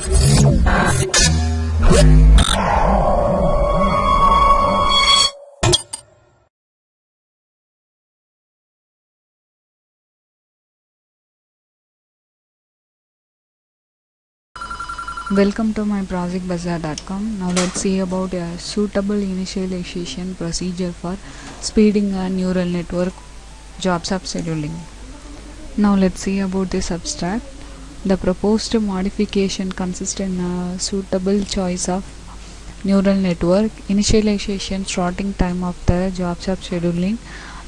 Welcome to my projectbazaar.com. Now let's see about a suitable initialization procedure for speeding a neural network job subscheduling. Now let's see about this abstract. The proposed modification consists in a suitable choice of neural network initialization starting time of the job subscheduling.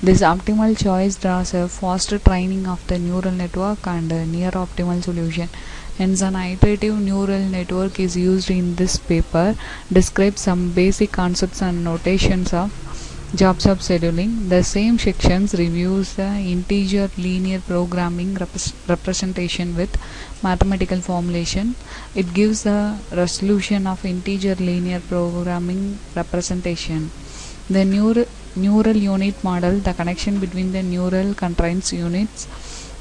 This optimal choice draws a faster training of the neural network and a near optimal solution. Hence, an iterative neural network is used in this paper. Describes some basic concepts and notations of job subscheduling. The same sections reviews the integer linear programming representation with mathematical formulation. It gives the resolution of integer linear programming representation. The neural unit model, the connection between the neural constraints units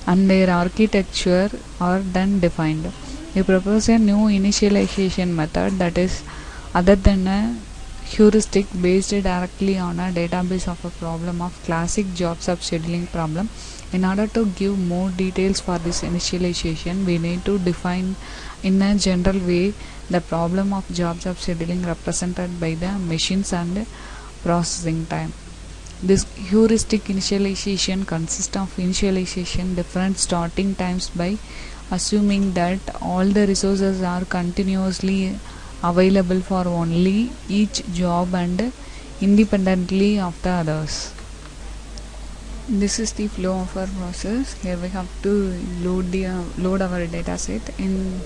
and their architecture are then defined. We propose a new initialization method that is other than a heuristic based directly on a database of a problem of classic job subscheduling problem. In order to give more details for this initialization, we need to define in a general way the problem of job subscheduling represented by the machines and processing time. This heuristic initialization consists of initialization different starting times by assuming that all the resources are continuously available for only each job and independently of the others. This is the flow of our process. Here we have to load our data set. In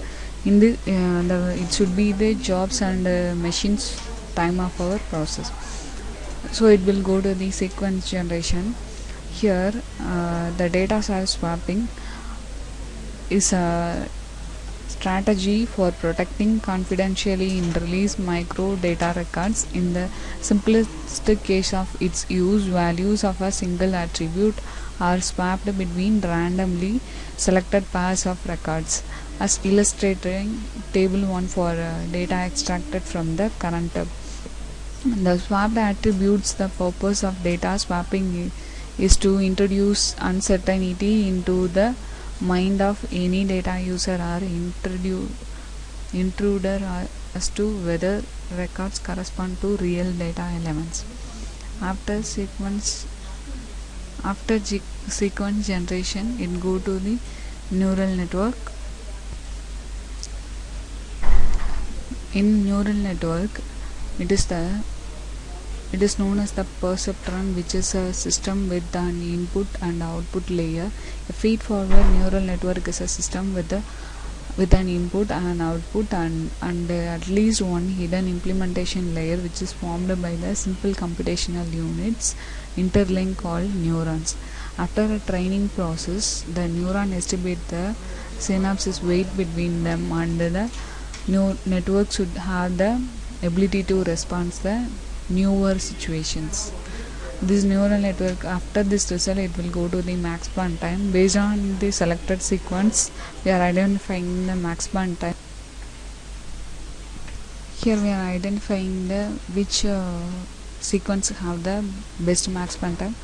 the it should be the jobs and machines time of our process. So it will go to the sequence generation. Here the data size swapping is a strategy for protecting confidentially in release micro data records. In the simplest case of its use, values of a single attribute are swapped between randomly selected pairs of records, as illustrating table 1 for data extracted from the current tab. The swapped attributes. The purpose of data swapping is to introduce uncertainty into the mind of any data user or intruder as to whether records correspond to real data elements. After sequence generation, it go to the neural network. In neural network, it is known as the perceptron, which is a system with an input and output layer. A feed-forward neural network is a system with an input and output and at least one hidden implementation layer, which is formed by the simple computational units interlinked called neurons. After a training process, the neuron estimates the synapses weight between them, and the network should have the ability to respond to the newer situations. This neural network, after this result, it will go to the max span time. Based on the selected sequence, we are identifying the max span time. Here we are identifying the which sequence have the best max span time.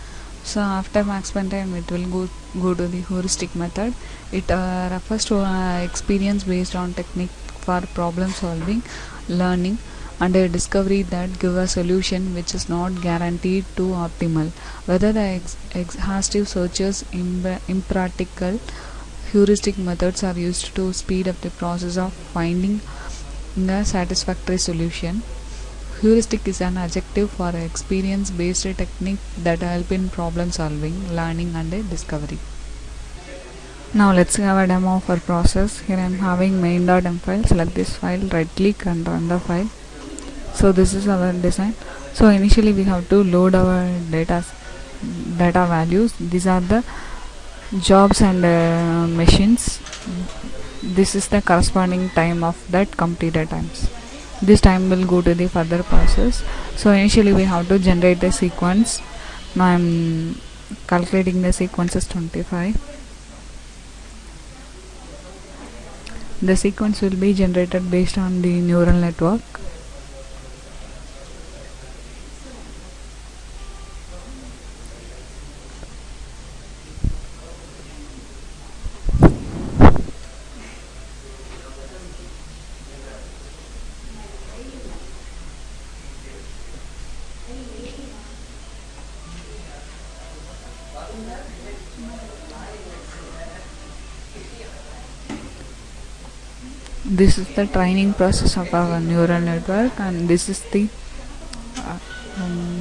So after max span time, it will go to the heuristic method. It refers to experience based on technique for problem solving, learning, and a discovery that give a solution which is not guaranteed to optimal. Whether the exhaustive searches, impractical heuristic methods are used to speed up the process of finding a satisfactory solution. Heuristic is an adjective for experience-based technique that help in problem solving, learning, and discovery. Now let's have a demo of our process. Here I am having main.m file. Select this file, right click and run the file. So this is our design. So initially we have to load our data values. These are the jobs and machines. This is the corresponding time of that completed times. This time will go to the further process. So initially we have to generate the sequence. Now I am calculating the sequence as 25. The sequence will be generated based on the neural network. This is the training process of our neural network, and this is the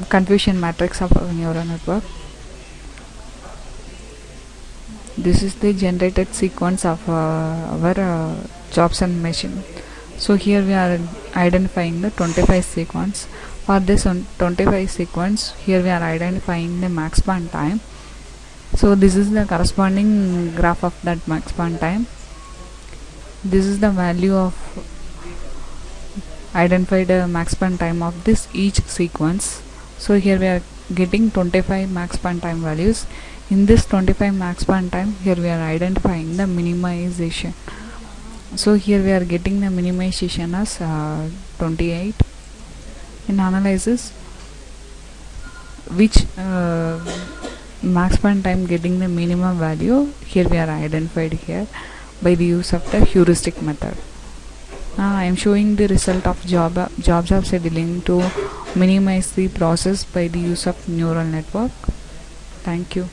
confusion matrix of our neural network. This is the generated sequence of our jobs and machine. So here we are identifying the 25 sequence. For this 25 sequence, here we are identifying the max span time. So this is the corresponding graph of that max span time. This is the value of identified max span time of this each sequence. So here we are getting 25 max span time values. In this 25 max span time, here we are identifying the minimization. So here we are getting the minimization as 28. In analysis, which max span time getting the minimum value, here we are identified here by the use of the heuristic method. I am showing the result of jobs of scheduling to minimize the process by the use of neural network. Thank you.